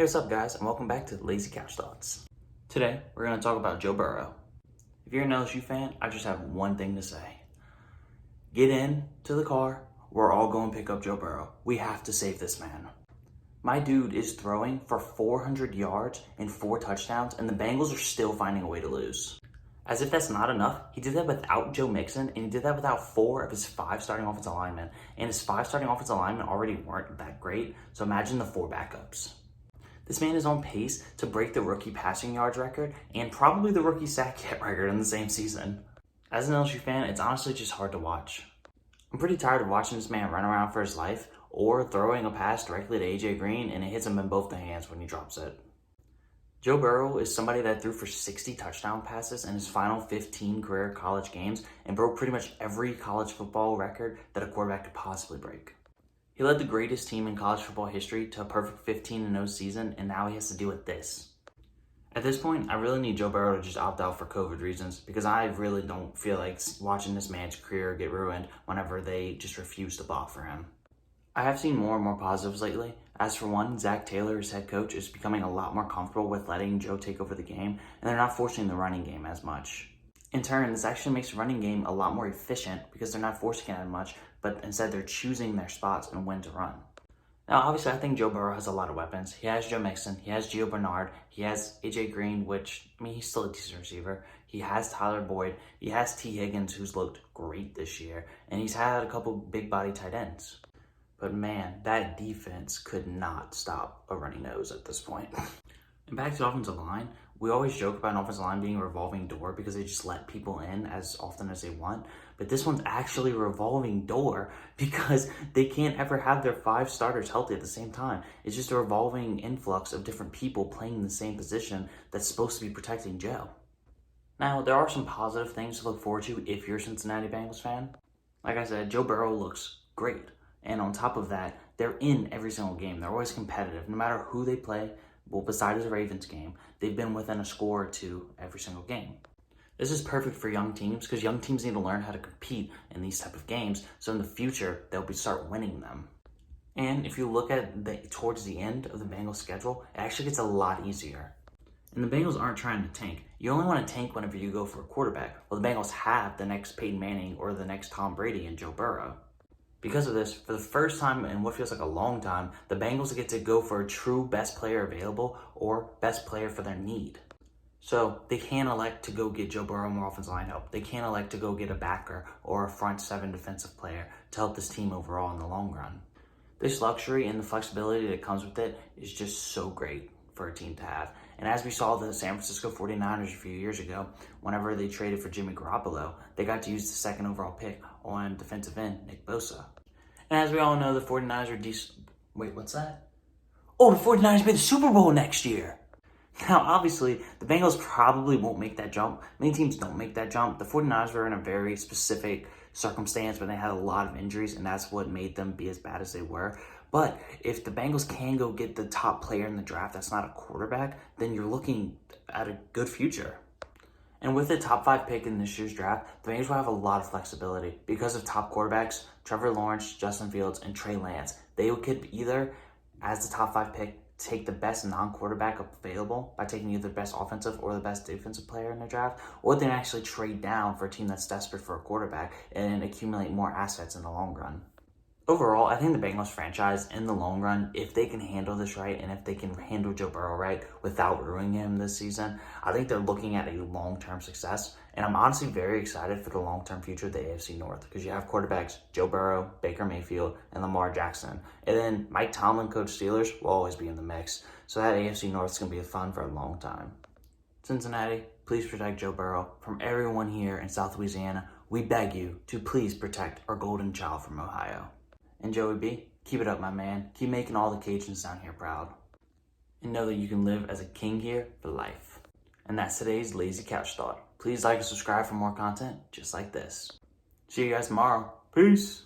Hey, what's up guys, and welcome back to Lazy Couch Thoughts. Today, we're going to talk about Joe Burrow. If you're an LSU fan, I just have one thing to say. Get into the car, we're all going to pick up Joe Burrow. We have to save this man. My dude is throwing for 400 yards and 4 touchdowns, and the Bengals are still finding a way to lose. As if that's not enough, he did that without Joe Mixon, and he did that without 4 of his 5 starting offensive linemen. And his 5 starting offensive linemen already weren't that great, so imagine the 4 backups. This man is on pace to break the rookie passing yards record and probably the rookie sack hit record in the same season. As an LSU fan, it's honestly just hard to watch. I'm pretty tired of watching this man run around for his life or throwing a pass directly to AJ Green and it hits him in both the hands when he drops it. Joe Burrow is somebody that threw for 60 touchdown passes in his final 15 career college games and broke pretty much every college football record that a quarterback could possibly break. He led the greatest team in college football history to a perfect 15-0 season, and now he has to deal with this. At this point, I really need Joe Burrow to just opt out for COVID reasons because I really don't feel like watching this man's career get ruined whenever they just refuse to block for him. I have seen more and more positives lately. As for one, Zach Taylor, his head coach, is becoming a lot more comfortable with letting Joe take over the game, and they're not forcing the running game as much. In turn, this actually makes the running game a lot more efficient because they're not forcing it as much, but instead they're choosing their spots and when to run. Now, obviously, I think Joe Burrow has a lot of weapons. He has Joe Mixon, he has Gio Bernard, he has AJ Green, which, he's still a decent receiver. He has Tyler Boyd, he has T. Higgins, who's looked great this year, and he's had a couple big body tight ends. But man, that defense could not stop a runny nose at this point. And back to the offensive line, we always joke about an offensive line being a revolving door because they just let people in as often as they want. But this one's actually a revolving door because they can't ever have their 5 starters healthy at the same time. It's just a revolving influx of different people playing the same position that's supposed to be protecting Joe. Now, there are some positive things to look forward to if you're a Cincinnati Bengals fan. Like I said, Joe Burrow looks great. And on top of that, they're in every single game. They're always competitive. No matter who they play, well, besides the Ravens game, they've been within a score or 2 every single game. This is perfect for young teams because young teams need to learn how to compete in these type of games. So in the future, they'll start winning them. And if you look at towards the end of the Bengals schedule, it actually gets a lot easier. And the Bengals aren't trying to tank. You only want to tank whenever you go for a quarterback. Well, the Bengals have the next Peyton Manning or the next Tom Brady and Joe Burrow. Because of this, for the first time in what feels like a long time, the Bengals get to go for a true best player available or best player for their need. So they can elect to go get Joe Burrow more offensive line help. They can elect to go get a backer or a front 7 defensive player to help this team overall in the long run. This luxury and the flexibility that comes with it is just so great for a team to have. And as we saw the San Francisco 49ers a few years ago, whenever they traded for Jimmy Garoppolo, they got to use the 2nd overall pick on defensive end, Nick Bosa. And as we all know, the 49ers are decent. Wait, what's that? Oh, the 49ers made the Super Bowl next year. Now, obviously, the Bengals probably won't make that jump. Many teams don't make that jump. The 49ers were in a very specific circumstance where they had a lot of injuries, and that's what made them be as bad as they were. But if the Bengals can go get the top player in the draft that's not a quarterback, then you're looking at a good future. And with the top 5 pick in this year's draft, the Bengals will have a lot of flexibility because of top quarterbacks, Trevor Lawrence, Justin Fields, and Trey Lance. They could either, as the top 5 pick, take the best non-quarterback available by taking either the best offensive or the best defensive player in the draft, or they can actually trade down for a team that's desperate for a quarterback and accumulate more assets in the long run. Overall, I think the Bengals franchise, in the long run, if they can handle this right and if they can handle Joe Burrow right without ruining him this season, I think they're looking at a long-term success. And I'm honestly very excited for the long-term future of the AFC North because you have quarterbacks Joe Burrow, Baker Mayfield, and Lamar Jackson. And then Mike Tomlin, coach Steelers, will always be in the mix. So that AFC North is going to be fun for a long time. Cincinnati, please protect Joe Burrow. From everyone here in South Louisiana, we beg you to please protect our golden child from Ohio. And Joey B, keep it up, my man. Keep making all the Cajuns down here proud. And know that you can live as a king here for life. And that's today's Lazy Couch Thought. Please like and subscribe for more content just like this. See you guys tomorrow. Peace.